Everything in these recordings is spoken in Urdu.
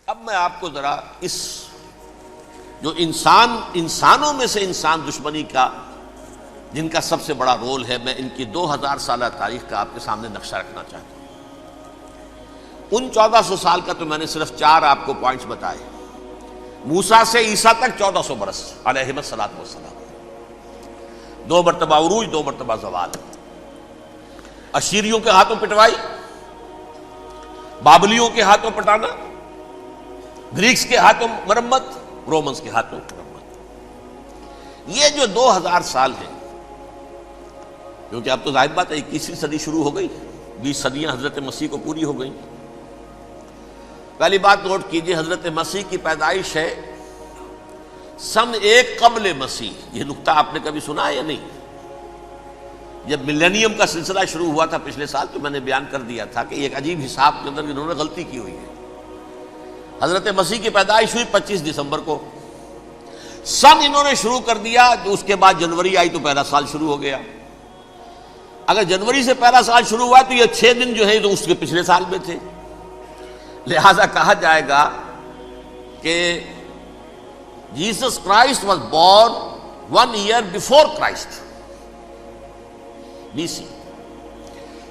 اب میں آپ کو ذرا اس جو انسانوں میں سے انسان دشمنی کا جن کا سب سے بڑا رول ہے، میں ان کی 2000 سالہ تاریخ کا آپ کے سامنے نقشہ رکھنا چاہتا ہوں۔ ان 1400 سال کا تو میں نے صرف 4 آپ کو پوائنٹس بتائے۔ موسیٰ سے عیسیٰ تک 1400 برس علیہم الصلوۃ والسلام، 2 مرتبہ عروج، 2 مرتبہ زوال، اشیریوں کے ہاتھوں پٹوائی، بابلیوں کے ہاتھوں پٹانا، گریکس کے ہاتھوں مرمت، رومنز کے ہاتھوں مرمت۔ یہ جو 2000 سال ہیں، کیونکہ اب تو ظاہر بات ہے 21ویں صدی شروع ہو گئی، 20 صدیاں حضرت مسیح کو پوری ہو گئیں۔ پہلی بات نوٹ کیجئے، حضرت مسیح کی پیدائش ہے سن 1 قبل مسیح۔ یہ نقطہ آپ نے کبھی سنا ہے یا نہیں؟ جب ملینیم کا سلسلہ شروع ہوا تھا پچھلے سال، تو میں نے بیان کر دیا تھا کہ ایک عجیب حساب کے اندر انہوں نے غلطی کی ہوئی ہے۔ حضرت مسیح کی پیدائش ہوئی 25 دسمبر کو، سن انہوں نے شروع کر دیا، جو اس کے بعد جنوری آئی تو پہلا سال شروع ہو گیا۔ اگر جنوری سے پہلا سال شروع ہوا تو یہ 6 دن جو ہے تو اس کے پچھلے سال میں تھے، لہذا کہا جائے گا کہ Jesus Christ was born 1 year before Christ, BC۔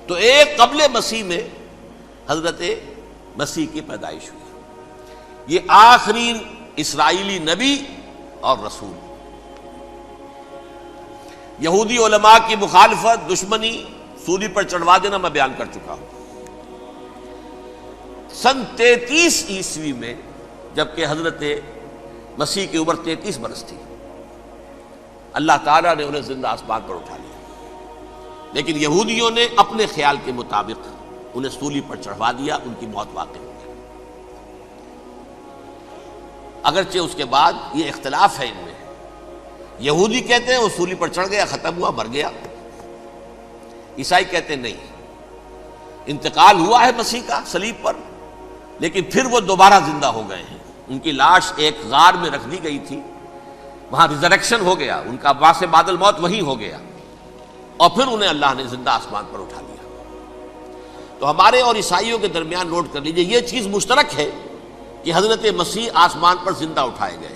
تو 1 قبل مسیح میں حضرت مسیح کی پیدائش ہوئی۔ یہ آخری اسرائیلی نبی اور رسول۔ یہودی علماء کی مخالفت، دشمنی، سولی پر چڑھوا دینا میں بیان کر چکا ہوں۔ سن 33 عیسوی میں، جبکہ حضرت مسیح کی عمر 33 برس تھی، اللہ تعالیٰ نے انہیں زندہ آسمان پر اٹھا لیا، لیکن یہودیوں نے اپنے خیال کے مطابق انہیں سولی پر چڑھوا دیا، ان کی موت واقع ہو گئی۔ اگرچہ اس کے بعد یہ اختلاف ہے ان میں، یہودی کہتے ہیں وہ سولی پر چڑھ گیا، ختم ہوا، مر گیا۔ عیسائی کہتے ہیں نہیں، انتقال ہوا ہے مسیح کا صلیب پر، لیکن پھر وہ دوبارہ زندہ ہو گئے ہیں۔ ان کی لاش ایک غار میں رکھ دی گئی تھی، وہاں ریزریکشن ہو گیا، ان کا باعث بعد الموت وہی ہو گیا، اور پھر انہیں اللہ نے زندہ آسمان پر اٹھا لیا۔ تو ہمارے اور عیسائیوں کے درمیان نوٹ کر لیجئے، یہ چیز مشترک ہے کہ حضرت مسیح آسمان پر زندہ اٹھائے گئے۔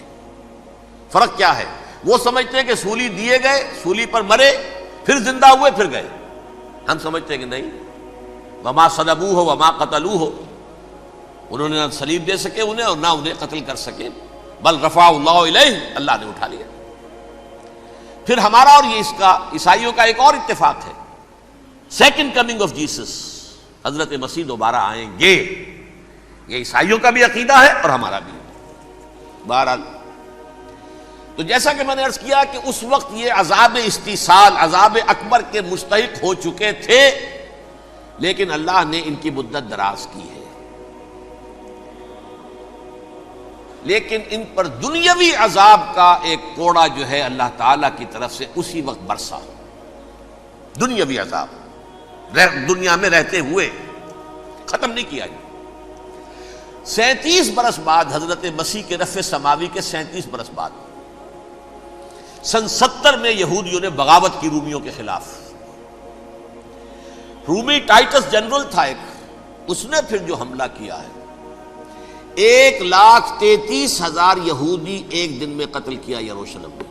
فرق کیا ہے؟ وہ سمجھتے ہیں کہ سولی دیے گئے، سولی پر مرے، پھر زندہ ہوئے، پھر گئے۔ ہم سمجھتے ہیں کہ نہیں، وما صلبوہ وما قتلوہ، انہوں نے نہ صلیب دے سکے انہیں اور نہ انہیں قتل کر سکے، بل رفع اللہ الیہ، اللہ نے اٹھا لیا۔ پھر ہمارا اور یہ اس کا عیسائیوں کا ایک اور اتفاق ہے، سیکنڈ کمنگ آف جیسس، حضرت مسیح دوبارہ آئیں گے۔ یہ عیسائیوں کا بھی عقیدہ ہے اور ہمارا بھی۔ بہرحال تو جیسا کہ میں نے عرض کیا کہ اس وقت یہ عذاب استیصال، عذاب اکبر کے مستحق ہو چکے تھے، لیکن اللہ نے ان کی مدت دراز کی ہے، لیکن ان پر دنیاوی عذاب کا ایک کوڑا جو ہے اللہ تعالیٰ کی طرف سے اسی وقت برسا۔ دنیاوی عذاب دنیا میں رہتے ہوئے ختم نہیں کیا۔ 37 برس بعد، حضرت مسیح کے رفع سماوی کے 37 برس بعد، سن 70 میں یہودیوں نے بغاوت کی رومیوں کے خلاف۔ رومی ٹائٹس جنرل تھا ایک، اس نے پھر جو حملہ کیا ہے، 1,33,000 یہودی ایک دن میں قتل کیا یروشلم میں،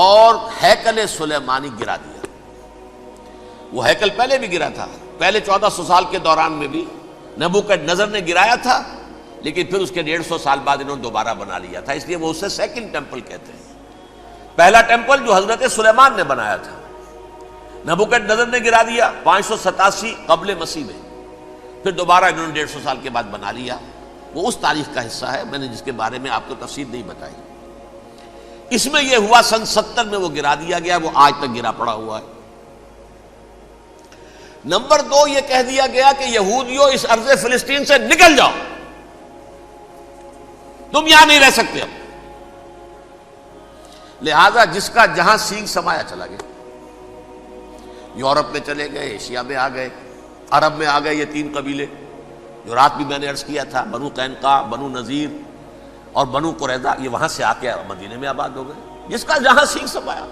اور ہیکل سلیمانی گرا دیا۔ وہ ہیکل پہلے بھی گرا تھا، پہلے 1400 سال کے دوران میں بھی نبوکدنضر نے گرایا تھا، لیکن پھر اس کے 150 سال بعد انہوں نے دوبارہ بنا لیا تھا، اس لیے وہ اسے سیکنڈ ٹیمپل کہتے ہیں۔ پہلا ٹیمپل جو حضرت سلیمان نے بنایا تھا، نبوکدنضر نے گرا دیا 587 قبل مسیح میں، پھر دوبارہ انہوں نے 150 سال کے بعد بنا لیا۔ وہ اس تاریخ کا حصہ ہے، میں نے جس کے بارے میں آپ کو تفصیل نہیں بتائی۔ اس میں یہ ہوا سن 70 میں وہ گرا دیا گیا، وہ آج تک گرا پڑا ہوا ہے۔ نمبر 2، یہ کہہ دیا گیا کہ یہودیوں اس ارض فلسطین سے نکل جاؤ، تم یہاں نہیں رہ سکتے اب۔ لہذا جس کا جہاں سینگ سمایا چلا گیا، یورپ میں چلے گئے، ایشیا میں آ گئے، عرب میں آ گئے۔ یہ 3 قبیلے جو رات بھی میں نے عرض کیا تھا، بنو قینقاع، بنو نذیر اور بنو قریظہ، یہ وہاں سے آ کے مدینے میں آباد ہو گئے۔ جس کا جہاں سینگ سمایا،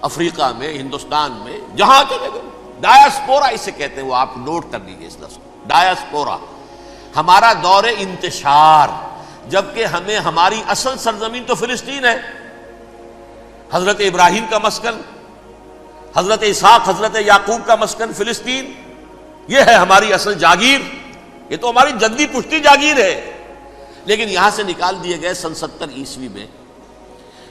افریقہ میں، ہندوستان میں، جہاں چلے گئے، ڈایاسپورا اسے کہتے ہیں، وہ آپ نوٹ کر لیجیے اس لفظ کو، ڈایاسپورا، ہمارا دور انتشار، جبکہ ہمیں ہماری اصل سرزمین تو فلسطین ہے، حضرت ابراہیم کا مسکن، حضرت اسحاق حضرت یعقوب کا مسکن فلسطین، یہ ہے ہماری اصل جاگیر، یہ تو ہماری جدی پشتی جاگیر ہے، لیکن یہاں سے نکال دیے گئے سن 70 عیسوی میں،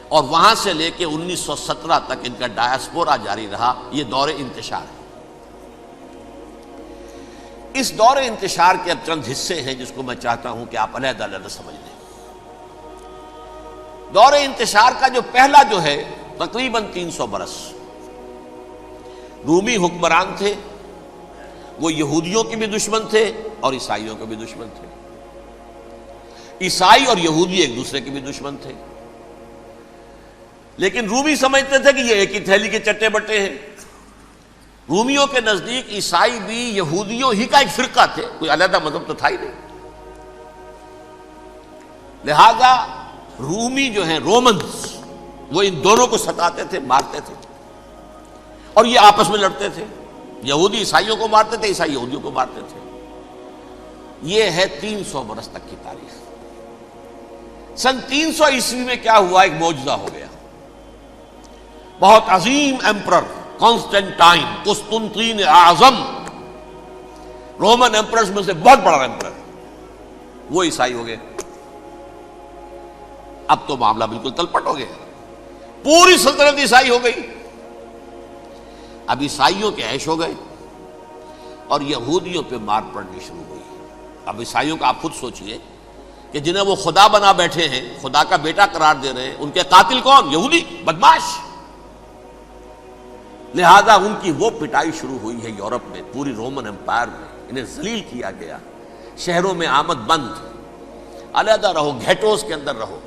اور وہاں سے لے کے 1917 تک ان کا ڈایاسپورا جاری رہا۔ یہ دور انتشار ہے۔ اس دور انتشار کے اب چند حصے ہیں جس کو میں چاہتا ہوں کہ آپ علیحدہ علیحدہ سمجھ لیں۔ دور انتشار کا جو پہلا جو ہے تقریباً 300 برس رومی حکمران تھے، وہ یہودیوں کے بھی دشمن تھے اور عیسائیوں کے بھی دشمن تھے، عیسائی اور یہودی ایک دوسرے کے بھی دشمن تھے، لیکن رومی سمجھتے تھے کہ یہ ایک ہی تھیلی کے چٹے بٹے ہیں۔ رومیوں کے نزدیک عیسائی بھی یہودیوں ہی کا ایک فرقہ تھے، کوئی علیحدہ مذہب تو تھا ہی نہیں، لہذا رومی جو ہیں رومنز وہ ان دونوں کو ستاتے تھے، مارتے تھے، اور یہ آپس میں لڑتے تھے، یہودی عیسائیوں کو مارتے تھے، عیسائی یہودیوں کو مارتے تھے۔ یہ ہے 300 برس تک کی تاریخ۔ سن 300 عیسوی میں کیا ہوا؟ ایک معجزہ ہو گیا۔ بہت عظیم ایمپرر کانسٹینٹائن، قسطنطین اعظم، رومن ایمپررز میں سے بہت بڑا ایمپرر، وہ عیسائی ہو گئے۔ اب تو معاملہ بالکل تلپٹ ہو گیا، پوری سلطنت عیسائی ہو گئی۔ اب عیسائیوں کے عیش ہو گئے اور یہودیوں پہ مار پڑنی شروع ہوئی۔ اب عیسائیوں کا آپ خود سوچئے کہ جنہیں وہ خدا بنا بیٹھے ہیں، خدا کا بیٹا قرار دے رہے ہیں، ان کے قاتل کون؟ یہودی بدماش۔ لہذا ان کی وہ پٹائی شروع ہوئی ہے یورپ میں، پوری رومن امپائر میں، انہیں ذلیل کیا گیا، شہروں میں آمد بند، علیحدہ رہو، گھیٹوز کے اندر رہو۔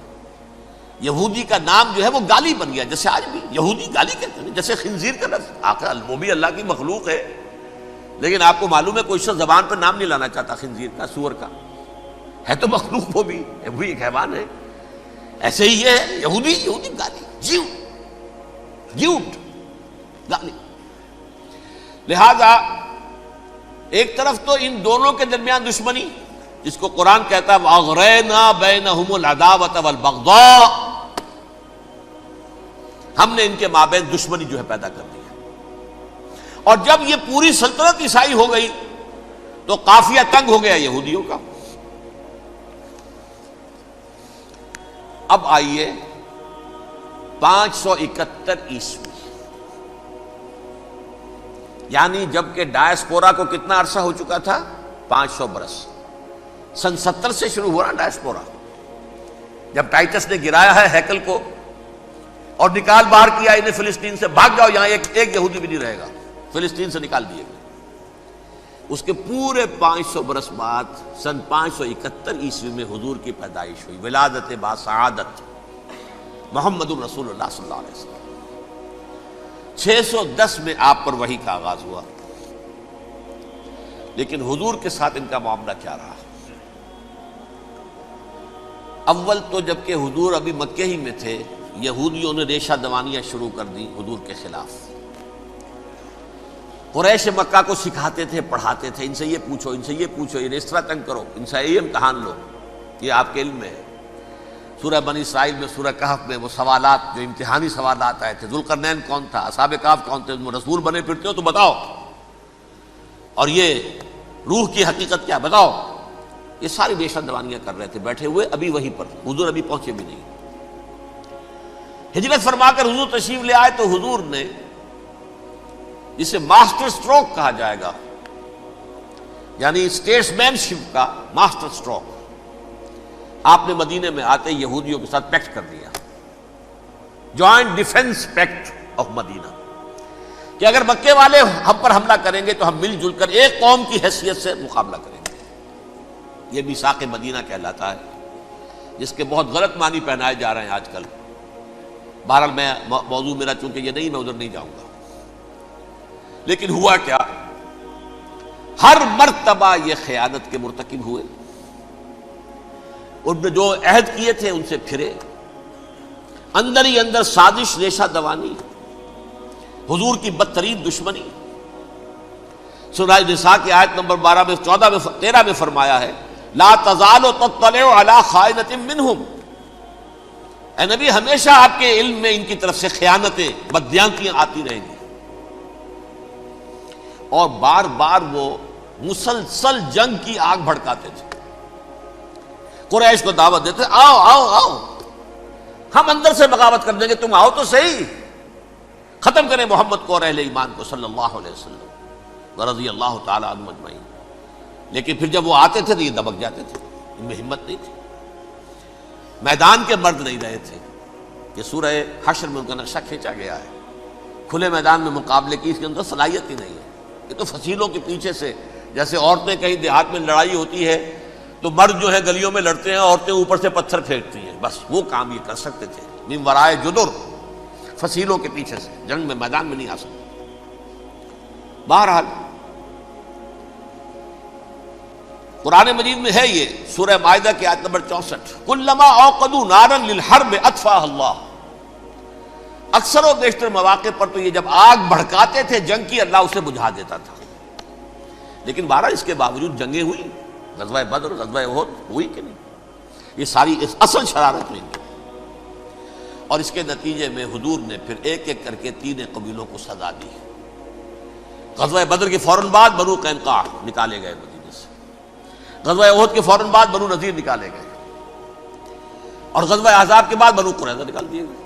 یہودی کا نام جو ہے وہ گالی بن گیا، جیسے آج بھی یہودی گالی کہتے ہیں، جیسے خنزیر کا لفظ، آخر وہ بھی اللہ کی مخلوق ہے، لیکن آپ کو معلوم ہے کوئی شخص زبان پہ نام نہیں لانا چاہتا خنزیر کا، سور کا، ہے تو مخلوق، وہ بھی ایک حیوان ہے۔ ایسے ہی یہ ہے یہودی، یہودی گالی، جیوٹ گالی۔ لہذا ایک طرف تو ان دونوں کے درمیان دشمنی، جس کو قرآن کہتا ہے وَأَغْرَيْنَا بَيْنَهُمُ الْعَدَاوَةَ وَالْبَغْضَاءَ، ہم نے ان کے مابین دشمنی جو ہے پیدا کر دی ہے۔ اور جب یہ پوری سلطنت عیسائی ہو گئی تو قافیہ تنگ ہو گیا یہودیوں کا۔ اب آئیے 571 عیسوی، یعنی جب کہ ڈایاسپورا کو کتنا عرصہ ہو چکا تھا؟ 500 برس۔ سن 70 سے شروع ہوا نا ڈایاسپورا، جب ٹائٹس نے گرایا ہے ہیکل کو اور نکال باہر کیا انہیں فلسطین سے، بھاگ جاؤ یہاں ایک یہودی بھی نہیں رہے گا، فلسطین سے نکال دیے گئے۔ اس کے پورے 500 برس بعد سن 571 عیسوی میں حضور کی پیدائش ہوئی، ولادت باسعادت محمد الرسول اللہ صلی اللہ علیہ وسلم۔ 610 میں آپ پر وحی کا آغاز ہوا، لیکن حضور کے ساتھ ان کا معاملہ کیا رہا؟ اول تو جبکہ حضور ابھی مکے ہی میں تھے، یہودیوں نے ریشہ دوانیاں شروع کر دی حضور کے خلاف۔ قریش مکہ کو سکھاتے تھے، پڑھاتے تھے، ان سے یہ پوچھو، ان سے یہ پوچھو، انہیں اس طرح تنگ کرو، ان سے یہ امتحان لو، یہ آپ کے علم میں ہے۔ سورہ بنی اسرائیل میں، سورہ کہف میں وہ سوالات، جو امتحانی سوالات آئے تھے، ذوالقرنین کون تھا، اصحاب کہف کون تھے، تم رسول بنے پھرتے ہو تو بتاؤ، اور یہ روح کی حقیقت کیا بتاؤ۔ یہ ساری ریشہ دوانیاں کر رہے تھے بیٹھے ہوئے، ابھی وہیں پر، حضور ابھی پہنچے بھی نہیں۔ ہجرت فرما کر حضور تشریف لے آئے تو حضور نے، جسے ماسٹر سٹروک کہا جائے گا، یعنی اسٹیٹس مین شپ کا ماسٹر سٹروک، آپ نے مدینے میں آتے یہودیوں کے ساتھ پیکٹ کر دیا، جوائنٹ ڈیفنس پیکٹ آف مدینہ، کہ اگر مکے والے ہم پر حملہ کریں گے تو ہم مل جل کر ایک قوم کی حیثیت سے مقابلہ کریں گے۔ یہ میثاق مدینہ کہلاتا ہے، جس کے بہت غلط معنی پہنائے جا رہے ہیں آج کل۔ بہرحال میں موضوع میرا چونکہ یہ نہیں، میں ادھر نہیں جاؤں گا، لیکن ہوا کیا؟ ہر مرتبہ یہ خیانت کے مرتکب ہوئے، ان نے جو عہد کیے تھے ان سے پھرے، اندر ہی اندر سازش، ریشہ دوانی، حضور کی بدترین دشمنی۔ سورہ نساء کی آیت نمبر 12 میں 14 میں 13 میں فرمایا ہے لا تزال تطلع علی خائنۃ منہم، اے نبی ہمیشہ آپ کے علم میں ان کی طرف سے خیانتیں، بددیانتیاں آتی رہیں گی. اور بار بار وہ مسلسل جنگ کی آگ بھڑکاتے تھے. قریش کو دعوت دیتے، آؤ آؤ آؤ ہم اندر سے بغاوت کر دیں گے، تم آؤ تو صحیح، ختم کریں محمد کو اور اہل ایمان کو صلی اللہ علیہ وسلم ورضی اللہ تعالی عنہم اجمعین. لیکن پھر جب وہ آتے تھے تو یہ دبک جاتے تھے، ان میں ہمت نہیں تھی، میدان کے مرد نہیں رہے تھے. یہ سورہ حشر میں ان کا نقشہ کھینچا گیا ہے. کھلے میدان میں مقابلے کی اس کے اندر صلاحیت ہی نہیں ہے. یہ تو فصیلوں کے پیچھے سے، جیسے عورتیں کہیں دیہات میں لڑائی ہوتی ہے تو مرد جو ہے گلیوں میں لڑتے ہیں، عورتیں اوپر سے پتھر پھینکتی ہیں، بس وہ کام یہ کر سکتے تھے. من ورائے جدر، فصیلوں کے پیچھے سے، جنگ میں میدان میں نہیں آ سکتے. بہرحال قرآن مجید میں ہے یہ سورہ مائدہ کی آیت نمبر 64، کلما اوقدوا نارا للحرب اطفاها اللہ. اکثر و بیشتر مواقع پر تو یہ جب آگ بھڑکاتے تھے جنگ کی، اللہ اسے بجھا دیتا تھا. لیکن بہرحال اس کے باوجود جنگیں ہوئی، غزوہ بدر، غزوہ احد ہوئی کہ نہیں؟ یہ ساری اس اصل شرارت ہوئی. اور اس کے نتیجے میں حضور نے پھر ایک ایک کر کے 3 قبیلوں کو سزا دی. غزوہ بدر کے فوراً بعد بنو قینقاع نکالے گئے مدینے سے، غزوہ احد کے فوراً بعد بنو نذیر نکالے گئے، اور غزوہ احزاب کے بعد بنو قریظہ نکال دیے گئے.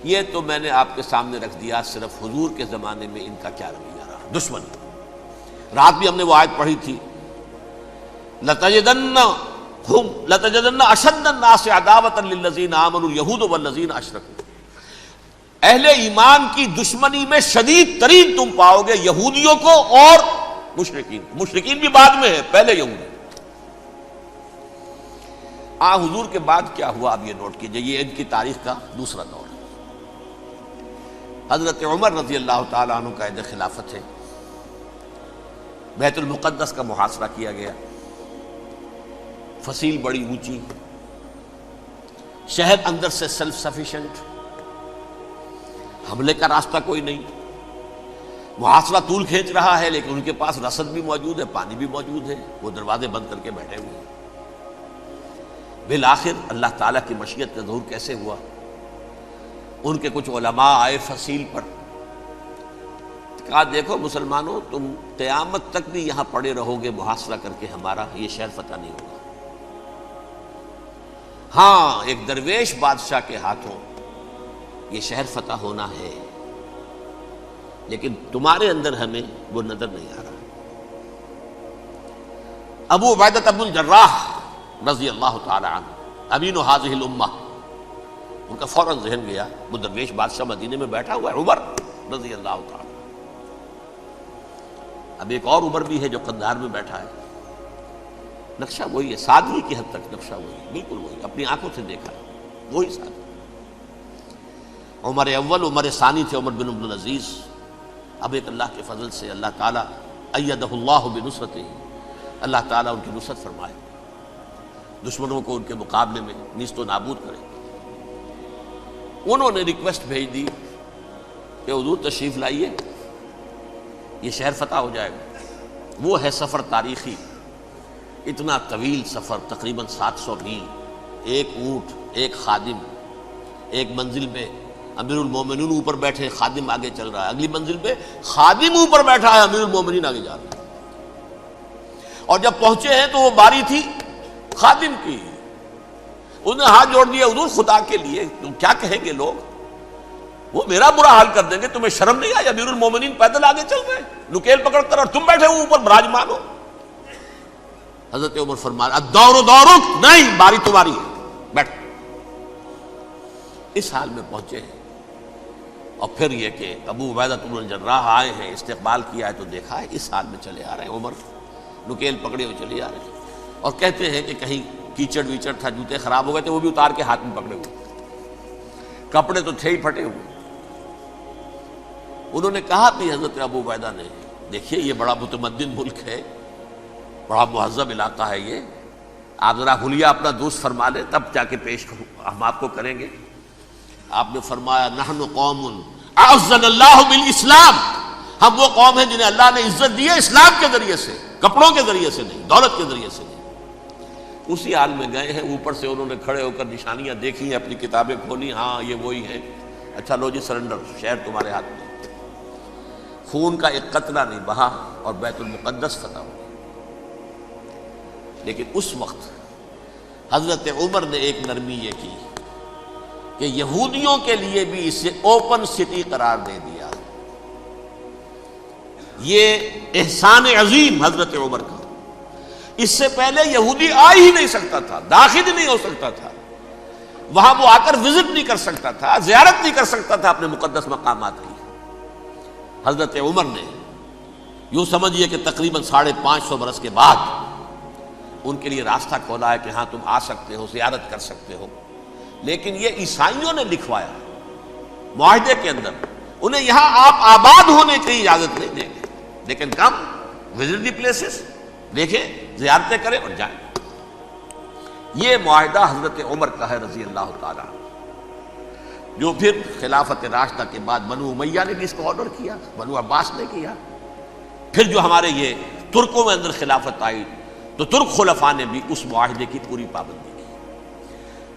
یہ تو میں نے آپ کے سامنے رکھ دیا صرف حضور کے زمانے میں ان کا کیا رویہ رہا. دشمنی، رات بھی ہم نے وہ آیت پڑھی تھی، لَتَجِدَنَّ أَشَدَّ النَّاسِ عَدَاوَةً لِلَّذِينَ آمَنُوا الْيَهُودُ وَالَّذِينَ أَشْرَكُوا. اہل ایمان کی دشمنی میں شدید ترین تم پاؤ گے یہودیوں کو اور مشرکین. مشرکین بھی بعد میں ہے، پہلے یہودی. حضور کے بعد کیا ہوا اب یہ نوٹ کیجئے، یہ ان کی تاریخ کا دوسرا دور ہے. حضرت عمر رضی اللہ تعالیٰ عنہ کا عہد خلافت ہے. بیت المقدس کا محاصرہ کیا گیا، فصیل بڑی اونچی، شہر اندر سے سیلف سفیشینٹ، حملے کا راستہ کوئی نہیں، محاصرہ طول کھینچ رہا ہے، لیکن ان کے پاس رسد بھی موجود ہے، پانی بھی موجود ہے، وہ دروازے بند کر کے بیٹھے ہوئے ہیں. بالآخر اللہ تعالیٰ کی مشیت کا ظہور کیسے ہوا؟ ان کے کچھ علماء آئے فصیل پر، کہا دیکھو مسلمانوں، تم قیامت تک بھی یہاں پڑے رہو گے محاصرہ کر کے ہمارا، یہ شہر فتح نہیں ہوگا. ہاں ایک درویش بادشاہ کے ہاتھوں یہ شہر فتح ہونا ہے، لیکن تمہارے اندر ہمیں وہ نظر نہیں آ رہا. ابو عبیدہ بن الجراح رضی اللہ تعالی عنہ، امین هذه الامہ، ان کا فوراً ذہن گیا وہ درویش بادشاہ مدینے میں بیٹھا ہوا ہے، عمر رضی اللہ تعالی. اب ایک اور عمر بھی ہے جو قندھار میں بیٹھا ہے. نقشہ وہی ہے، سادگی کی حد تک نقشہ وہی ہے، بالکل وہی، اپنی آنکھوں سے دیکھا ہے وہی سادگی. عمر اول، عمر ثانی تھے عمر بن عبد العزیز. اب ایک اللہ کے فضل سے اللہ تعالیٰ ایدہ اللہ بنصرتہ، اللہ تعالیٰ ان کی نصرت فرمائے، دشمنوں کو ان کے مقابلے میں نیست و نابود کرے. انہوں نے ریکویسٹ بھیج دی کہ حضور تشریف لائیے، یہ شہر فتح ہو جائے گا. وہ ہے سفر تاریخی، اتنا طویل سفر، تقریباً 700 میل، ایک اونٹ، ایک خادم، ایک منزل میں امیر المومنین اوپر بیٹھے، خادم آگے چل رہا ہے، اگلی منزل پہ خادم اوپر بیٹھا ہے، امیر المومنین آگے جا رہا ہے. اور جب پہنچے ہیں تو وہ باری تھی خادم کی. انہوں نے ہاتھ جوڑ دیا، حضور خدا کے لیے تم کیا کہیں گے لوگ، وہ میرا برا حال کر دیں گے، تمہیں شرم نہیں آئی؟ امیر المومنین پیدل آگے چل رہے ہیں نکیل پکڑ کر، اور تم بیٹھے ہو اوپر براجمان ہو. حضرت عمر فرمایا الدور دورک، نہیں باری تمہاری ہے، بیٹھ. اس حال میں پہنچے ہیں. اور پھر یہ کہ ابو عبیدہ بن الجراح آئے ہیں، استقبال کیا ہے تو دیکھا ہے اس حال میں چلے آ رہے ہیں. عمر نکیل پکڑے ہوئے چلے آ رہے ہیں، اور کہتے ہیں کہ کہیں کیچڑ ویچڑ تھا، جوتے خراب ہو گئے تھے، وہ بھی اتار کے ہاتھ میں پکڑے ہوئے، کپڑے تو تھے ہی پھٹے ہوئے. انہوں نے کہا بھی حضرت ابو عبیدہ نے، دیکھیے یہ بڑا متمدن ملک ہے، بڑا مہذب علاقہ ہے، یہ آپ ذرا حلیہ اپنا دوست فرما لیں تب جا کے پیش ہم آپ کو کریں گے. آپ نے فرمایا نحن قوم اعزنا اللہ بالاسلام، ہم وہ قوم ہیں جنہیں اللہ نے عزت دی ہے اسلام کے ذریعے سے. کپڑوں کے ذریعے سے نہیں، دولت کے ذریعے سے نہیں۔ اسی حال میں گئے ہیں، اوپر سے انہوں نے کھڑے ہو کر نشانیاں دیکھی ہیں، اپنی کتابیں کھولی، ہاں یہ وہی ہیں، اچھا لو جی سرنڈر، شہر تمہارے ہاتھ میں۔ خون کا ایک قطرہ نہیں بہا اور بیت المقدس فتح ہو گیا۔ لیکن اس وقت حضرت عمر نے ایک نرمی یہ کی کہ یہودیوں کے لیے بھی اسے اوپن سٹی قرار دے دیا۔ یہ احسان عظیم حضرت عمر کا، اس سے پہلے یہودی آ ہی نہیں سکتا تھا، داخل ہی نہیں ہو سکتا تھا، وہاں وہ آ کر وزٹ نہیں کر سکتا تھا، زیارت نہیں کر سکتا تھا اپنے مقدس مقامات کی۔ حضرت عمر نے یوں سمجھیے کہ تقریباً 550 برس کے بعد ان کے لیے راستہ کھولا ہے کہ ہاں تم آ سکتے ہو، زیارت کر سکتے ہو۔ لیکن یہ عیسائیوں نے لکھوایا معاہدے کے اندر، انہیں یہاں آپ آباد ہونے کی اجازت نہیں دیں گے، لیکن کم وزٹ دی پلیسز، دیکھیں زیارتیں کریں اور جائیں۔ یہ معاہدہ حضرت عمر کا ہے رضی اللہ تعالیٰ، جو پھر خلافت راشدہ کے بعد بنو امیہ نے بھی اس کو آرڈر کیا، بنو عباس نے کیا، پھر جو ہمارے یہ ترکوں میں اندر خلافت آئی تو ترک خلفاء نے بھی اس معاہدے کی پوری پابندی کی۔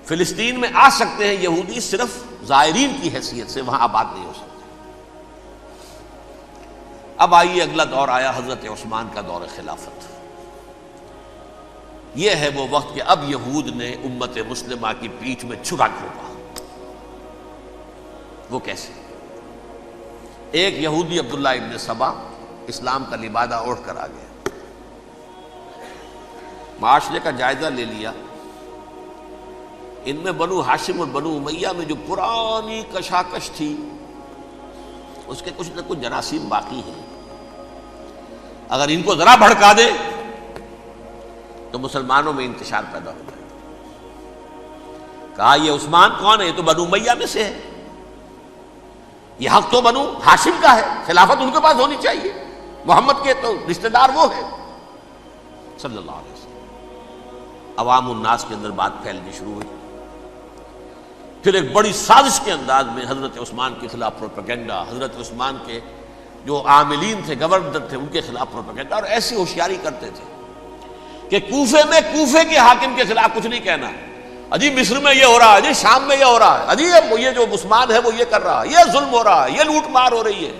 فلسطین میں آ سکتے ہیں یہودی صرف زائرین کی حیثیت سے، وہاں آباد نہیں ہو سکتے۔ اب آئیے اگلا دور آیا حضرت عثمان کا دور خلافت۔ یہ ہے وہ وقت کہ اب یہود نے امت مسلمہ کی پیٹھ میں چھرا گھونپا۔ وہ کیسے؟ ایک یہودی عبداللہ ابن سبا اسلام کا لبادہ اوڑھ کر آ گیا، معاشرے کا جائزہ لے لیا، ان میں بنو ہاشم اور بنو امیہ میں جو پرانی کشاکش تھی اس کے کچھ نہ کچھ جراثیم باقی ہیں، اگر ان کو ذرا بھڑکا دے تو مسلمانوں میں انتشار پیدا ہو جائے۔ کہا یہ عثمان کون ہے؟ یہ تو بنو امیہ میں سے ہے، یہ حق تو بنو ہاشم کا ہے، خلافت ان کے پاس ہونی چاہیے، محمد کے تو رشتہ دار وہ ہے صلی اللہ علیہ وسلم۔ عوام الناس کے اندر بات پھیلنی شروع ہوئی، پھر ایک بڑی سازش کے انداز میں حضرت عثمان کے خلاف پروپیگنڈا، حضرت عثمان کے جو عاملین تھے، گورنر تھے، ان کے خلاف پروپیگنڈا، اور ایسی ہوشیاری کرتے تھے کہ کوفے میں کوفے کے حاکم کے خلاف کچھ نہیں کہنا، اجی مصر میں یہ ہو رہا ہے، اجی شام میں یہ ہو رہا ہے، اجی یہ جو عثمان ہے وہ یہ کر رہا ہے، یہ ظلم ہو رہا ہے، یہ لوٹ مار ہو رہی ہے،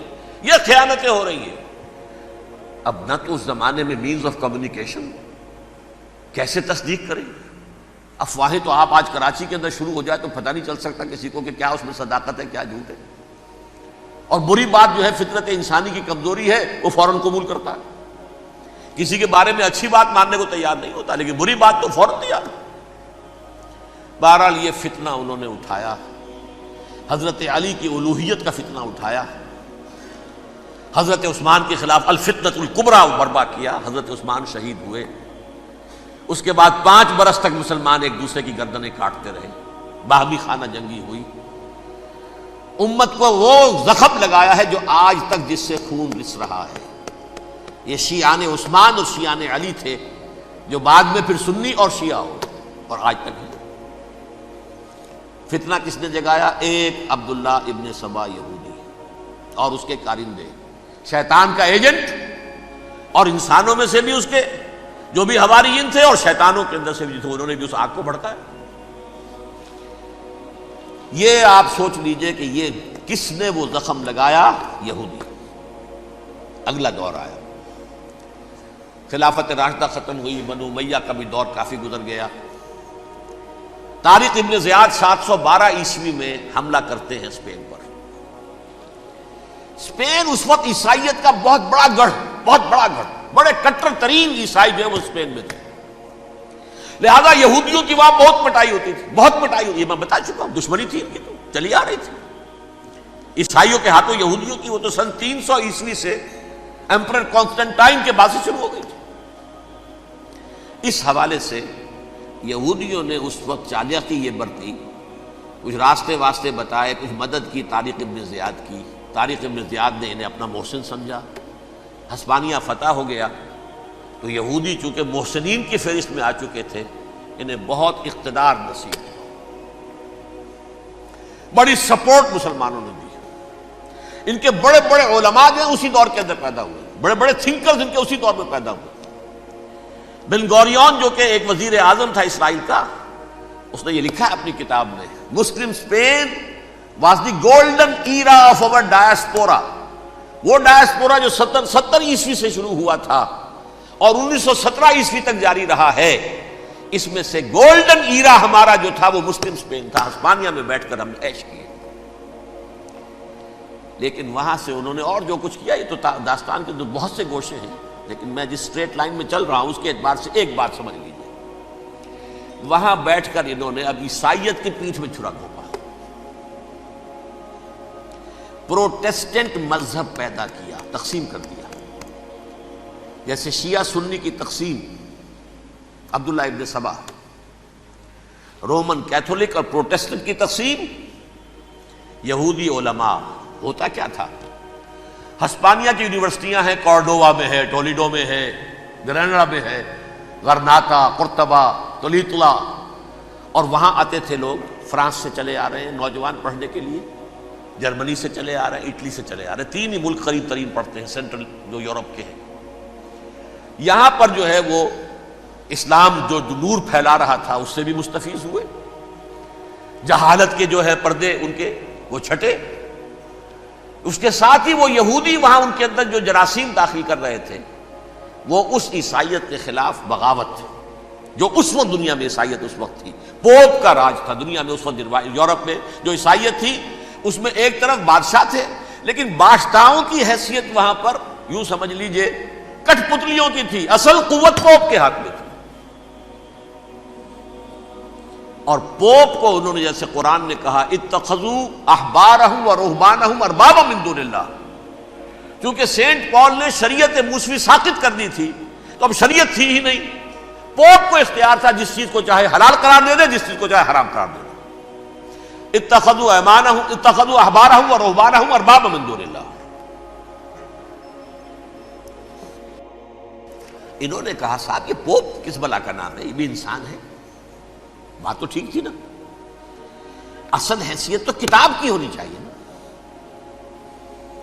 یہ خیانتیں ہو رہی ہیں۔ اب نہ تو اس زمانے میں مینز آف کمیونیکیشن، کیسے تصدیق کریں؟ افواہیں تو آپ آج کراچی کے اندر شروع ہو جائے تو پتہ نہیں چل سکتا کسی کو کہ کیا اس میں صداقت ہے کیا جھوٹ ہے، اور بری بات جو ہے فطرت انسانی کی کمزوری ہے وہ فوراً قبول کرتا ہے، کسی کے بارے میں اچھی بات ماننے کو تیار نہیں ہوتا لیکن بری بات تو فوراً تیار۔ بہرحال یہ فتنہ انہوں نے اٹھایا، حضرت علی کی الوہیت کا فتنہ اٹھایا، حضرت عثمان کے خلاف الفتنۃ الکبریٰ برپا کیا، حضرت عثمان شہید ہوئے۔ اس کے بعد 5 برس تک مسلمان ایک دوسرے کی گردنیں کاٹتے رہے، باہمی خانہ جنگی ہوئی، امت کو وہ زخم لگایا ہے جو آج تک جس سے خون رس رہا ہے۔ یہ شیعان عثمان اور شیعان علی تھے جو بعد میں پھر سنی اور شیعہ ہو اور آج تک ہے۔ فتنہ کس نے جگایا؟ ایک عبداللہ ابن سبا یہودی اور اس کے کارندے، شیطان کا ایجنٹ، اور انسانوں میں سے بھی اس کے جو بھی حواریین تھے اور شیطانوں کے اندر سے بھی تھے، انہوں نے بھی اس آگ کو بھڑکایا۔ یہ آپ سوچ لیجئے کہ یہ کس نے وہ زخم لگایا؟ یہودی۔ اگلا دور آیا، خلافت راشدہ ختم ہوئی، بنو امیہ کا بھی دور کافی گزر گیا۔ طارق ابن زیاد 712 عیسوی میں حملہ کرتے ہیں اسپین پر۔ اسپین اس وقت عیسائیت کا بہت بڑا گڑھ، بڑے کٹر ترین عیسائی جو ہے وہ اسپین میں تھے، لہذا یہودیوں کی وہاں بہت پٹائی ہوتی تھی، یہ میں بتا چکا ہوں، دشمنی تھی ان کی تو چلی آ رہی تھی عیسائیوں کے ہاتھوں یہودیوں کی، وہ تو سن 300 عیسوی سے ایمپرر کانسٹنٹائن کے بعد سے شروع ہو گئی تھی۔ اس حوالے سے یہودیوں نے اس وقت چالاکی یہ برتی، کچھ راستے واسطے بتائے، کچھ مدد کی طارق ابن زیاد کی۔ طارق ابن زیاد نے انہیں اپنا محسن سمجھا، ہسپانیہ فتح ہو گیا تو یہودی چونکہ محسنین کی فہرست میں آ چکے تھے، انہیں بہت اقتدار نصیب ہوا، بڑی سپورٹ مسلمانوں نے دی۔ ان کے بڑے بڑے علماء جو ہیں اسی دور کے اندر پیدا ہوئے، بڑے بڑے تھنکرز ان کے اسی دور میں پیدا ہوئے۔ بن گوریون جو کہ ایک وزیر اعظم تھا اسرائیل کا، اس نے یہ لکھا ہے اپنی کتاب میں، Muslim Spain was the golden era of our diaspora. وہ ڈائسپورا جو 70 عیسوی سے شروع ہوا تھا اور 1917 عیسوی تک جاری رہا ہے، اس میں سے گولڈن ایرا ہمارا جو تھا وہ مسلم اسپین تھا. ہسپانیہ میں بیٹھ کر ہم نے عیش کیے. لیکن وہاں سے انہوں نے اور جو کچھ کیا، یہ تو داستان کے بہت سے گوشے ہیں، لیکن میں جس اسٹریٹ لائن میں چل رہا ہوں اس کے اعتبار سے ایک بات سمجھ لیجیے. وہاں بیٹھ کر انہوں نے اب عیسائیت کی پیٹھ میں چھرا گھونپا، پروٹیسٹنٹ مذہب پیدا کیا، تقسیم کر دیا. جیسے شیعہ سنی کی تقسیم، عبداللہ ابن سبا، رومن کیتھولک اور پروٹیسٹنٹ کی تقسیم، یہودی علماء. ہوتا کیا تھا؟ ہسپانیہ کی یونیورسٹیاں ہیں، کارڈووا میں ہے، ٹولیڈو میں ہے، گریناڈا میں ہے، غرناطہ، قرطبہ، تولیتلا، اور وہاں آتے تھے لوگ. فرانس سے چلے آ رہے ہیں نوجوان پڑھنے کے لیے، جرمنی سے چلے آ رہے ہیں، اٹلی سے چلے آ رہے ہیں. 3 ہی ملک قریب ترین پڑھتے ہیں سینٹرل جو یورپ کے ہیں. یہاں پر جو ہے وہ اسلام جو نور پھیلا رہا تھا اس سے بھی مستفیض ہوئے. جہالت کے جو ہے پردے ان کے وہ چھٹے. اس کے ساتھ ہی وہ یہودی وہاں ان کے اندر جو جراثیم داخل کر رہے تھے وہ اس عیسائیت کے خلاف بغاوت تھی جو اس وقت دنیا میں عیسائیت اس وقت تھی. پوپ کا راج تھا دنیا میں اس وقت. یورپ میں جو عیسائیت تھی اس میں ایک طرف بادشاہ تھے، لیکن بادشاہوں کی حیثیت وہاں پر یوں سمجھ لیجئے کٹ پتلیوں کی تھی. اصل قوت پوپ کے ہاتھ میں تھی. اور پوپ کو انہوں نے جیسے قرآن نے کہا اتخذوا احبارهم ورهبانهم اربابا من دون اللہ، کیونکہ سینٹ پال نے شریعت موسوی ساقط کر دی تھی تو اب شریعت تھی ہی نہیں. پوپ کو اختیار تھا جس چیز کو چاہے حلال قرار دے دے، جس چیز کو چاہے حرام قرار دے دے. اتخذوا احبارهم ورهبانهم اربابا من دون اللہ. انہوں نے کہا صاحب یہ پوپ کس بلا کا نام ہے، یہ بھی انسان ہے. بات تو ٹھیک تھی نا، اصل حیثیت تو کتاب کی ہونی چاہیے نا،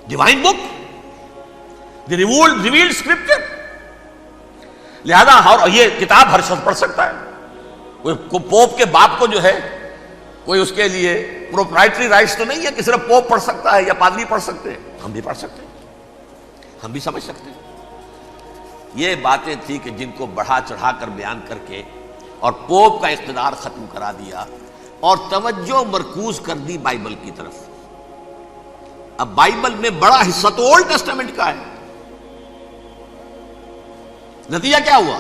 ڈیوائن بک، دی ریویلڈ اسکرپچر. لہذا اور یہ کتاب ہر شخص پڑھ سکتا ہے. کوئی پوپ کے باپ کو جو ہے کوئی اس کے لیے پروپرائٹری رائٹس تو نہیں ہے کہ صرف پوپ پڑھ سکتا ہے یا پادری پڑھ سکتے ہیں. ہم بھی پڑھ سکتے ہیں، ہم بھی سمجھ سکتے ہیں. یہ باتیں تھی کہ جن کو بڑھا چڑھا کر بیان کر کے اور پوپ کا اقتدار ختم کرا دیا اور توجہ مرکوز کر دی بائبل کی طرف. اب بائبل میں بڑا حصہ تو اولڈ ٹیسٹامنٹ کا ہے. نتیجہ کیا ہوا؟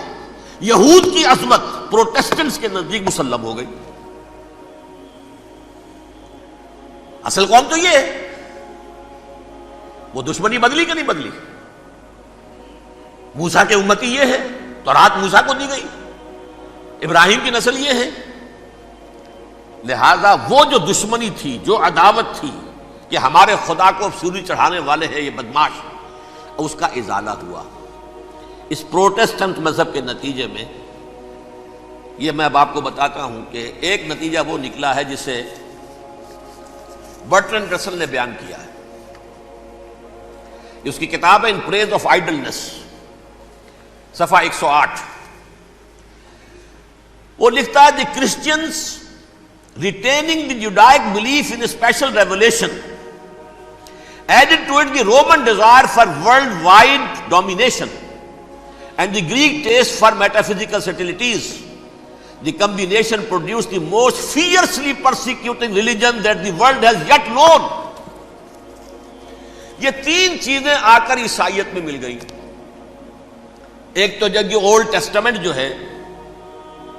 یہود کی عظمت پروٹیسٹنٹس کے نزدیک مسلم ہو گئی. اصل قوم تو یہ ہے. وہ دشمنی بدلی کہ نہیں بدلی؟ موسیٰ کے امتی یہ ہے، تورات موسیٰ کو دی گئی، ابراہیم کی نسل یہ ہے. لہذا وہ جو دشمنی تھی، جو عداوت تھی کہ ہمارے خدا کو سولی چڑھانے والے ہیں یہ بدماش، اس کا ازالہ ہوا اس پروٹیسٹنٹ مذہب کے نتیجے میں. یہ میں اب آپ کو بتاتا ہوں کہ ایک نتیجہ وہ نکلا ہے جسے برٹرنڈ رسل نے بیان کیا ہے. اس کی کتاب ہے ان پریز آف آئیڈلنس، صفحہ 108. وہ لکھتا ہے the Christians retaining the Judaic belief in special revelation added to it the Roman desire for world wide domination and the Greek taste for metaphysical subtleties. The combination produce the most fiercely persecuting religion that the world has yet known. یہ 3 چیزیں آ کر عیسائیت میں مل گئی. ایک تو جب یہ اولڈ ٹیسٹامنٹ جو ہے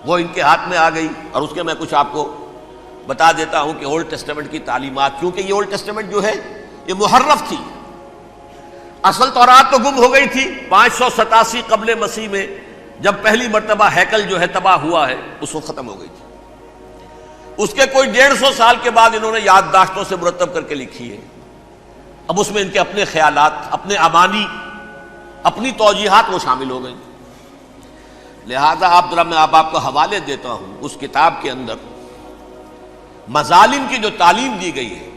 وہ ان کے ہاتھ میں آ گئی، اور اس کے میں کچھ آپ کو بتا دیتا ہوں کہ اولڈ ٹیسٹامنٹ کی تعلیمات، کیونکہ یہ اولڈ ٹیسٹامنٹ جو ہے یہ محرف تھی. اصل تورات تو گم ہو گئی تھی 587 قبل مسیح میں، جب پہلی مرتبہ ہیکل جو ہے تباہ ہوا ہے اس وقت ختم ہو گئی تھی. اس کے کوئی 150 سال کے بعد انہوں نے یادداشتوں سے مرتب کر کے لکھی ہے. اب اس میں ان کے اپنے خیالات، اپنے امانی، اپنی توجیحات وہ شامل ہو گئی. لہذا میں آپ کو حوالے دیتا ہوں اس کتاب کے اندر مظالم کی جو تعلیم دی گئی ہے،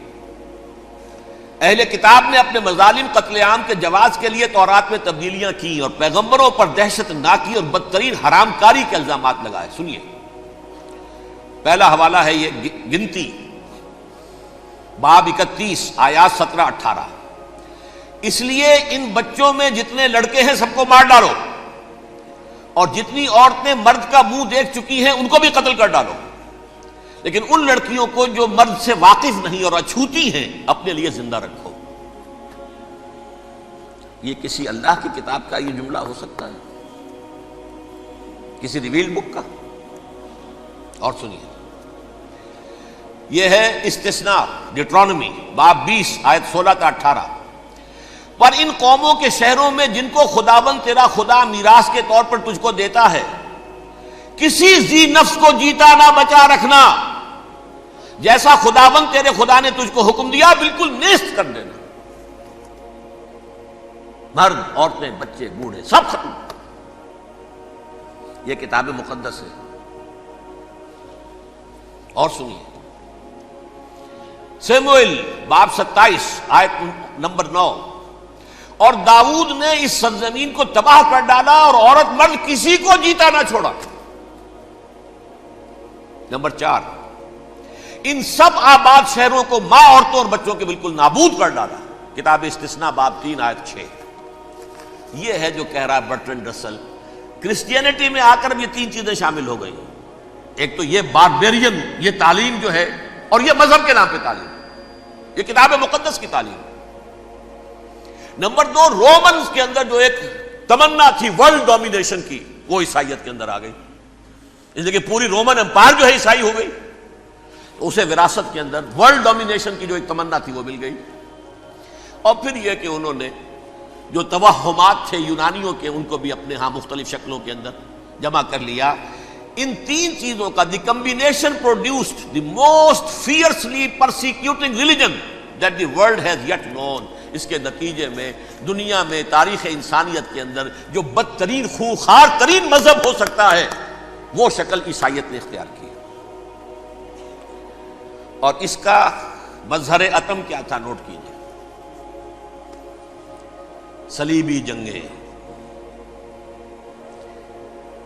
اہل کتاب نے اپنے مظالم قتل عام کے جواز کے لیے تورات میں تبدیلیاں کی اور پیغمبروں پر دہشت ناکی اور بدترین حرام کاری کے الزامات لگائے. سنیے، پہلا حوالہ ہے یہ گنتی باب 31 آیات 17-18. اس لیے ان بچوں میں جتنے لڑکے ہیں سب کو مار ڈالو، اور جتنی عورتیں مرد کا منہ دیکھ چکی ہیں ان کو بھی قتل کر ڈالو، لیکن ان لڑکیوں کو جو مرد سے واقف نہیں اور اچھوتی ہیں اپنے لیے زندہ رکھو. یہ کسی اللہ کی کتاب کا یہ جملہ ہو سکتا ہے؟ کسی ریویل بک کا؟ اور سنیے، یہ ہے استثناء ڈیٹرانومی باب 20 آیت 16-18. پر ان قوموں کے شہروں میں جن کو خداوند تیرا خدا میراث کے طور پر تجھ کو دیتا ہے، کسی ذی نفس کو جیتا نہ بچا رکھنا، جیسا خداوند تیرے خدا نے تجھ کو حکم دیا بالکل نیست کر دینا. مرد، عورتیں، بچے، بوڑھے سب ختم. یہ کتاب مقدس ہے. اور سنیے، سموئیل باب 27 آیت نمبر 9. اور داؤد نے اس سرزمین کو تباہ کر ڈالا اور عورت مرد کسی کو جیتا نہ چھوڑا. نمبر 4، ان سب آباد شہروں کو ماں، عورتوں اور بچوں کے بالکل نابود کر ڈالا. کتاب استثناء باب 3 آیت 6. یہ ہے جو کہہ رہا ہے برٹرنڈ رسل، کرسچینٹی میں آ کر بھی یہ تین چیزیں شامل ہو گئی. ایک تو یہ باربیرین یہ تعلیم جو ہے، اور یہ مذہب کے نام پہ تعلیم، یہ کتاب مقدس کی تعلیم. نمبر 2، رومنز کے اندر جو ایک تمنا تھی ورلڈ ڈومینیشن کی، وہ عیسائیت کے اندر آ گئی. اس لیے کہ پوری رومن امپائر جو ہے عیسائی ہو گئی، تو اسے وراثت کے اندر ورلڈ ڈومینیشن کی جو ایک تمنا تھی وہ مل گئی. اور پھر یہ کہ انہوں نے جو توہمات تھے یونانیوں کے، ان کو بھی اپنے ہاں مختلف شکلوں کے اندر جمع کر لیا. ان تین چیزوں کا the combination produced the most fiercely persecuting religion that the world has yet known. اس کے نتیجے میں دنیا میں تاریخ انسانیت کے اندر جو بدترین خونخوار ترین مذہب ہو سکتا ہے، وہ شکل عیسائیت نے اختیار کی. اور اس کا مظہر عتم کیا تھا؟ نوٹ کیجیے، صلیبی جنگیں.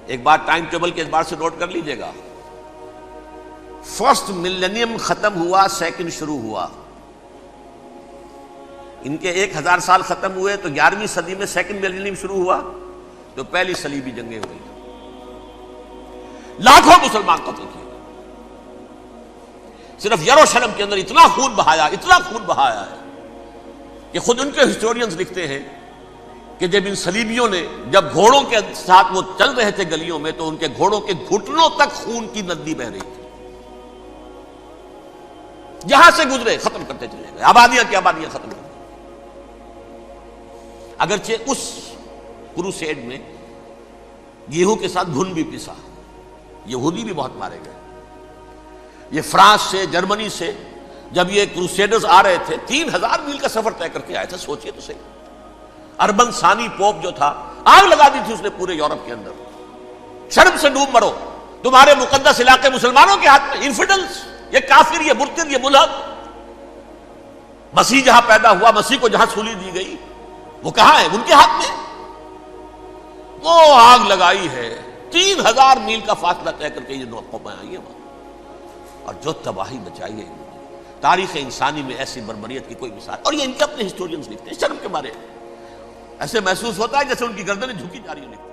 ایک بات ٹائم ٹیبل کے اعتبار سے نوٹ کر لیجئے گا. فرسٹ ملینیم ختم ہوا، سیکنڈ شروع ہوا. ان کے 1000 سال ختم ہوئے تو 11ویں صدی میں سیکنڈ ملینیم شروع ہوا، تو پہلی صلیبی جنگیں ہوئی. لاکھوں مسلمان قتل کیے. صرف یروشلم کے اندر اتنا خون بہایا ہے کہ خود ان کے ہسٹورینز لکھتے ہیں کہ جب ان صلیبیوں نے جب گھوڑوں کے ساتھ وہ چل رہے تھے گلیوں میں، تو ان کے گھوڑوں کے گھٹنوں تک خون کی ندی بہ رہی تھی. جہاں سے گزرے ختم کرتے چلے گئے، آبادیاں کی آبادیاں ختم کر دی. اگرچہ اس کروسیڈ میں گیہوں کے ساتھ گھن بھی پسا، یہودی بھی بہت مارے گئے. یہ فرانس سے، جرمنی سے جب یہ کروسیڈرز آ رہے تھے، 3000 میل کا سفر طے کر کے آئے تھے. سوچئے تو صحیح. اربن ثانی پوپ جو تھا، آگ لگا دی تھی اس نے پورے یورپ کے اندر. شرم سے ڈوب مرو، تمہارے مقدس علاقے مسلمانوں کے ہاتھ میں. انفیڈلز، یہ کافر، یہ مرتد، یہ ملحد. مسیح جہاں پیدا ہوا، مسیح کو جہاں سولی دی گئی، وہ کہاں ہے؟ ان کے ہاتھ میں. وہ آگ لگائی ہے، 3000 میل کا فاصلہ طے کر کے یہ قومیں آئی ہیں وہاں. اور جو تباہی مچائی ہے تاریخ انسانی میں، ایسی بربریت کی کوئی مثال. اور یہ ان کے اپنے ہسٹورینز لکھتے ہیں. شرم کے مارے ایسے محسوس ہوتا ہے جیسے ان کی گردنیں جھکی جا رہی ہیں.